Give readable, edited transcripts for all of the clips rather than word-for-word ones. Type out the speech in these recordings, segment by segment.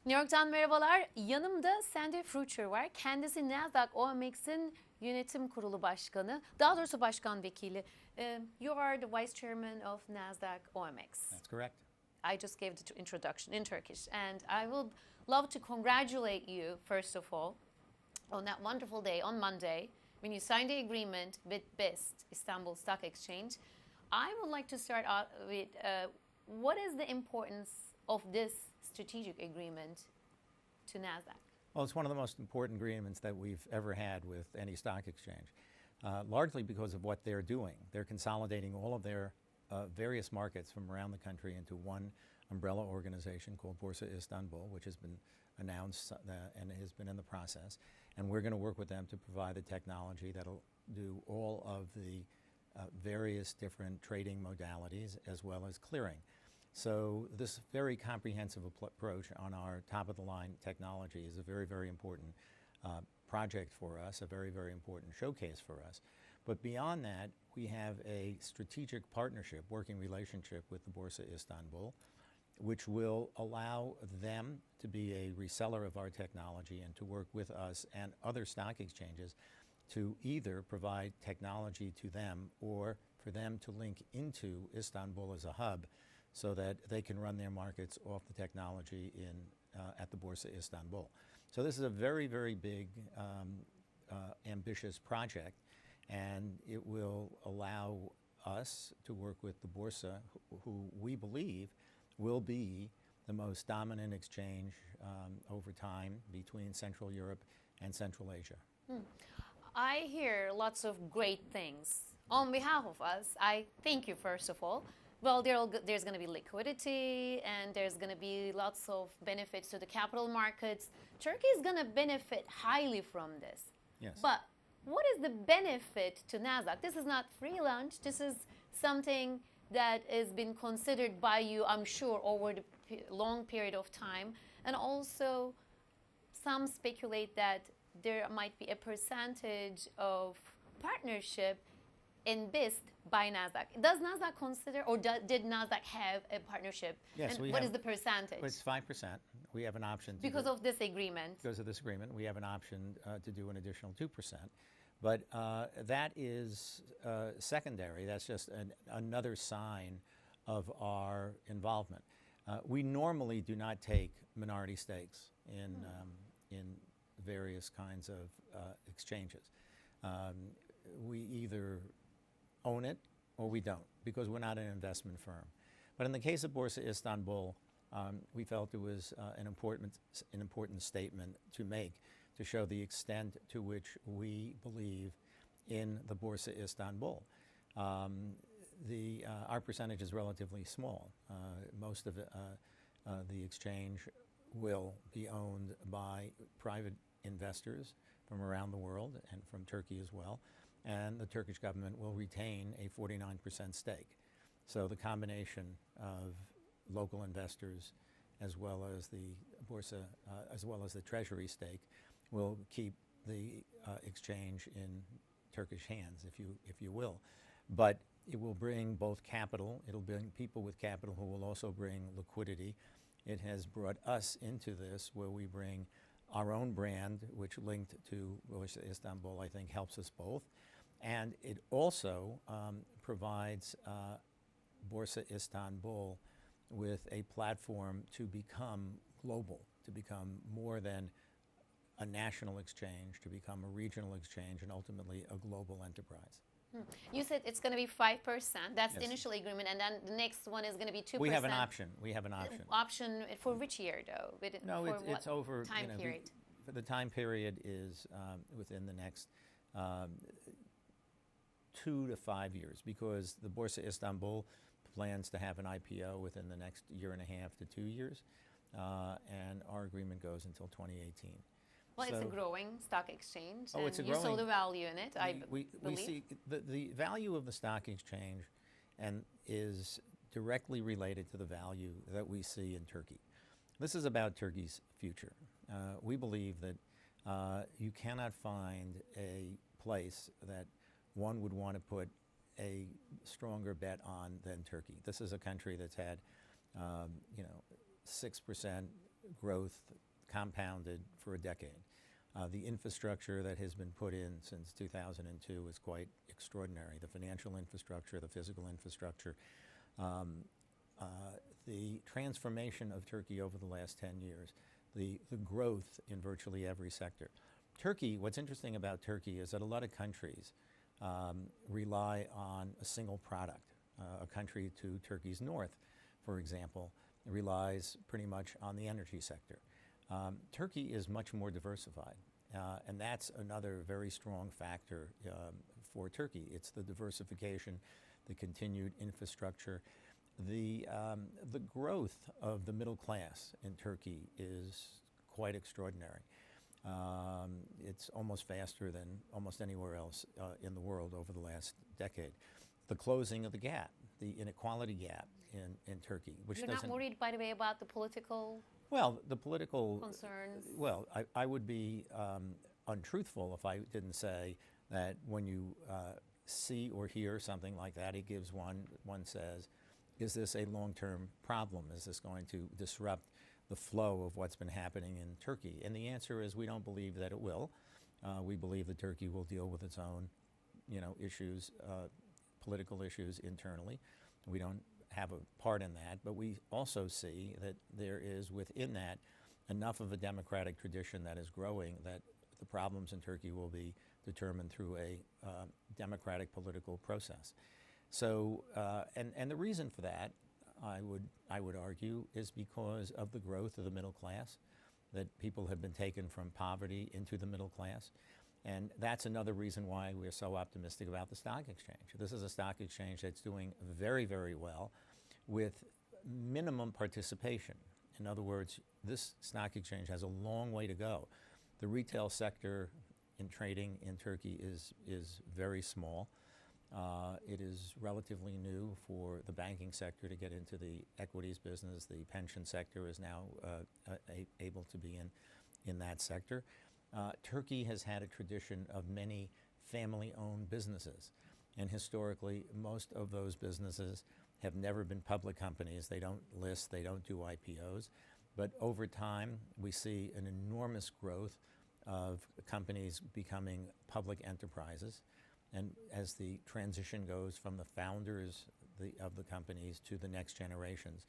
New York'tan merhabalar. Yanımda Frucher var. Kendisi NASDAQ OMX'in yönetim kurulu başkanı. Daha doğrusu başkan vekili. You are the vice chairman of NASDAQ OMX. That's correct. I just gave the introduction in Turkish. And I will love to congratulate you, first of all, on that wonderful day on Monday when you signed the agreement with BIST, Istanbul Stock Exchange. I would like to start out with what is the importance of this strategic agreement to NASDAQ? Well, it's one of the most important agreements that we've ever had with any stock exchange, largely because of what they're doing. They're consolidating all of their various markets from around the country into one umbrella organization called Borsa Istanbul, which has been announced and has been in the process. And we're going to work with them to provide the technology that'll do all of the various different trading modalities as well as clearing. So this very comprehensive approach on our top-of-the-line technology is a very, very important project for us, a very, very important showcase for us. But beyond that, we have a strategic partnership, working relationship with the Borsa Istanbul, which will allow them to be a reseller of our technology and to work with us and other stock exchanges to either provide technology to them or for them to link into Istanbul as a hub so that they can run their markets off the technology at the Borsa Istanbul. So this is a very, very big, ambitious project, and it will allow us to work with the Borsa, who we believe will be the most dominant exchange over time between Central Europe and Central Asia. I hear lots of great things. On behalf of us, I thank you, first of all. Well, there's going to be liquidity and there's going to be lots of benefits to the capital markets. Turkey is going to benefit highly from this. Yes. But what is the benefit to NASDAQ? This is not free lunch. This is something that has been considered by you, I'm sure, over the long period of time. And also, some speculate that there might be a percentage of partnership in BIST by NASDAQ. Does NASDAQ consider, or did NASDAQ have a partnership? Yes, and what is the percentage? It's 5%. We have an option. Because of this agreement. Because of this agreement, we have an option to do an additional 2%. But that is secondary. That's just another sign of our involvement. We normally do not take minority stakes in various kinds of exchanges. We either own it or we don't, because we're not an investment firm. But in the case of Borsa Istanbul, we felt it was an important statement to make to show the extent to which we believe in the Borsa Istanbul. Our percentage is relatively small. Most of the exchange will be owned by private investors from around the world and from Turkey as well. And the Turkish government will retain a 49% stake. So the combination of local investors as well as the Borsa, as well as the Treasury stake, will keep the exchange in Turkish hands, if you will. But it will bring both capital. It'll bring people with capital who will also bring liquidity. It has brought us into this where we bring our own brand, which linked to Borsa Istanbul, I think helps us both. And it also provides Borsa Istanbul with a platform to become global, to become more than a national exchange, to become a regional exchange, and ultimately a global enterprise. You said it's going to be 5%. That's Yes. the initial agreement, and then the next one is going to be 2%. We have an option. We have an option. Option for which year, though? No, it's over. Time period? The time period is within the next 2 to 5 years, because the Borsa Istanbul plans to have an IPO within the next 1.5 to 2 years, and our agreement goes until 2018. Well, so, it's a growing stock exchange. Oh, it's a growing. You saw the value in it, we see the value of the stock exchange and is directly related to the value that we see in Turkey. This is about Turkey's future. We believe that you cannot find a place that one would want to put a stronger bet on than Turkey. This is a country that's had, 6% growth compounded for a decade. The infrastructure that has been put in since 2002 is quite extraordinary. The financial infrastructure, the physical infrastructure, the transformation of Turkey over the last 10 years, the growth in virtually every sector. Turkey, what's interesting about Turkey is that a lot of countries rely on a single product. A country to Turkey's north, for example, relies pretty much on the energy sector. Turkey is much more diversified, and that's another very strong factor for Turkey. It's the diversification, the continued infrastructure. The growth of the middle class in Turkey is quite extraordinary. It's almost faster than almost anywhere else in the world over the last decade. The closing of the gap, the inequality gap in Turkey, which You're doesn't... not worried, by the way, about the political Well, the political... concerns? Well, I would be untruthful if I didn't say that when you see or hear something like that, it gives one says, is this a long-term problem? Is this going to disrupt the flow of what's been happening in Turkey? And the answer is we don't believe that it will. We believe that Turkey will deal with its own, issues, political issues internally. We don't have a part in that, but we also see that there is within that enough of a democratic tradition that is growing that the problems in Turkey will be determined through a democratic political process. So, and the reason for that, I would argue, is because of the growth of the middle class, that people have been taken from poverty into the middle class. And that's another reason why we're so optimistic about the stock exchange. This is a stock exchange that's doing very, very well with minimum participation. In other words, this stock exchange has a long way to go. The retail sector in trading in Turkey is very small. It is relatively new for the banking sector to get into the equities business. The pension sector is now able to be in that sector. Turkey has had a tradition of many family-owned businesses, and historically most of those businesses have never been public companies. They don't list, they don't do IPOs, but over time we see an enormous growth of companies becoming public enterprises, and as the transition goes from the founders of the companies to the next generations,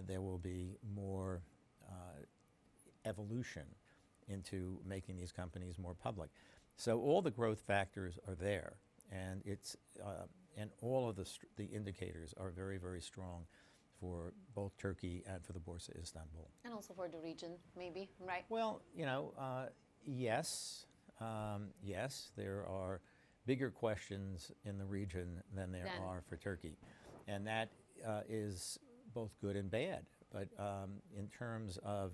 there will be more evolution into making these companies more public. So all the growth factors are there, and and all of the indicators are very, very strong for both Turkey and for the Borsa Istanbul. And also for the region, maybe, right? Well, yes, yes, there are bigger questions in the region than there are for Turkey, and that is both good and bad. But in terms of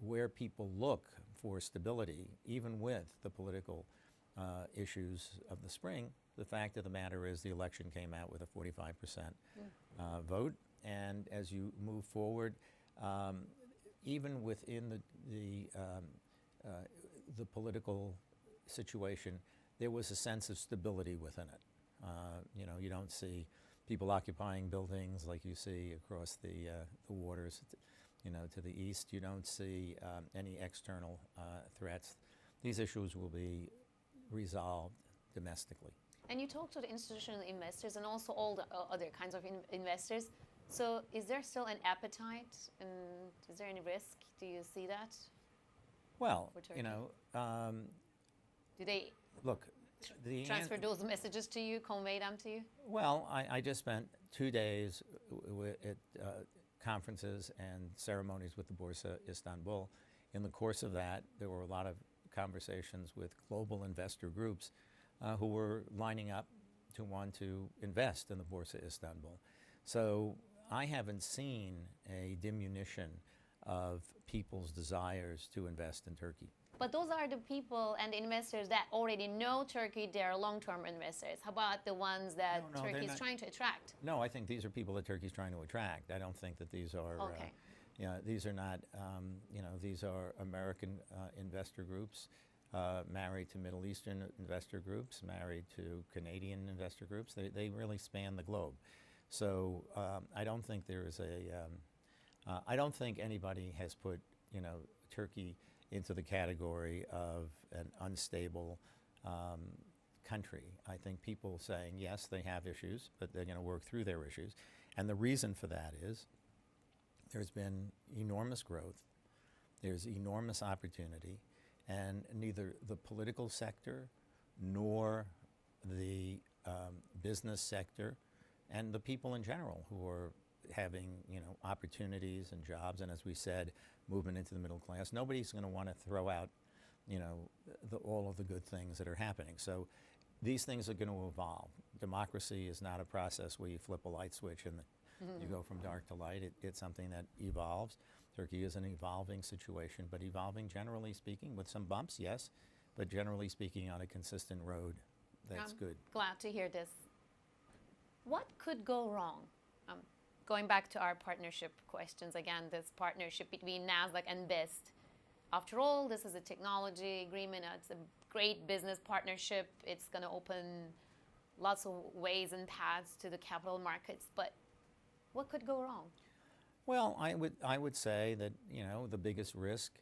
where people look for stability, even with the political issues of the spring, the fact of the matter is the election came out with a 45% vote, and as you move forward, even within the political situation, there was a sense of stability within it. You don't see people occupying buildings like you see across the waters, to the east. You don't see any external threats. These issues will be resolved domestically. And you talk to the institutional investors and also all the other kinds of investors. So is there still an appetite, and is there any risk? Do you see that? Well, do they look, transfer those messages to you, convey them to you? Well, I just spent 2 days at conferences and ceremonies with the Borsa Istanbul. In the course of that, there were a lot of conversations with global investor groups who were lining up to want to invest in the Borsa Istanbul. So I haven't seen a diminution of people's desires to invest in Turkey. But those are the people and the investors that already know Turkey. They're long-term investors. How about the ones that Turkey is trying to attract? No, I think these are people that Turkey is trying to attract. I don't think that these are, these are not, these are American investor groups married to Middle Eastern investor groups, married to Canadian investor groups. They really span the globe. So I don't think there is I don't think anybody has put, Turkey into the category of an unstable country. I think people saying, yes, they have issues, but they're going to work through their issues. And the reason for that is there's been enormous growth, there's enormous opportunity, and neither the political sector nor the business sector and the people in general who are having, opportunities and jobs, and as we said, movement into the middle class, nobody's going to want to throw out, all of the good things that are happening. So these things are going to evolve. Democracy is not a process where you flip a light switch and you go from dark to light. It's something that evolves. Turkey is an evolving situation, but evolving generally speaking, with some bumps, yes, but generally speaking on a consistent road. That's good. Glad to hear this. What could go wrong? Going back to our partnership questions again, this partnership between NASDAQ and BIST. After all, this is a technology agreement. It's a great business partnership. It's going to open lots of ways and paths to the capital markets. But what could go wrong? Well, I would say that the biggest risk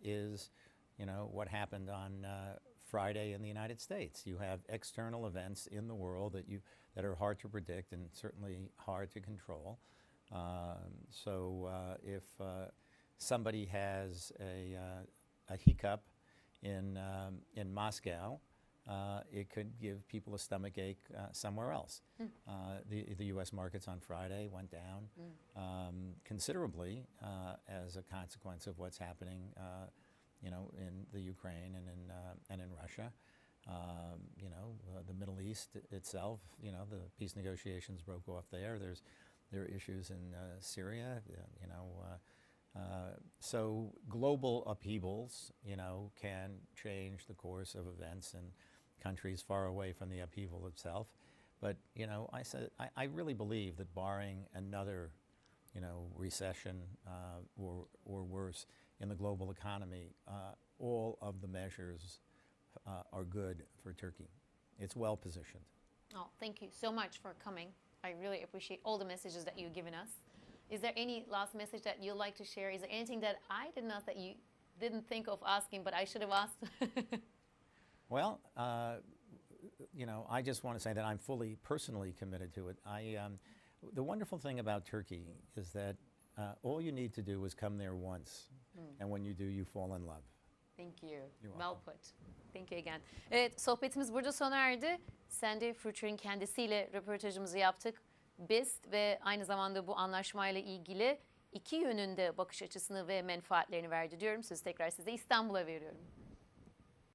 is what happened on Friday in the United States. You have external events in the world that are hard to predict and certainly hard to control. If somebody has a hiccup in Moscow, it could give people a stomach ache somewhere else. The U.S. markets on Friday went down considerably as a consequence of what's happening, in the Ukraine and in Russia. The Middle East itself, the peace negotiations broke off there. There are issues in Syria, so global upheavals, can change the course of events in countries far away from the upheaval itself. But, I really believe that barring another, recession or worse in the global economy, all of the measures are good for Turkey. It's well positioned. Oh, thank you so much for coming. I really appreciate all the messages that you've given us. Is there any last message that you'd like to share? Is there anything that I did not, that you didn't think of asking, but I should have asked? Well, I just want to say that I'm fully personally committed to it. The wonderful thing about Turkey is that all you need to do is come there once. And when you do, you fall in love. Thank you. You're Well welcome. put. Thank you again. Evet, sohbetimiz burada sona erdi. Sandy Frucher'in kendisiyle röportajımızı yaptık. BIST ve aynı zamanda bu anlaşmayla ilgili iki yönünde bakış açısını ve menfaatlerini verdi diyorum. Sözü tekrar size İstanbul'a veriyorum.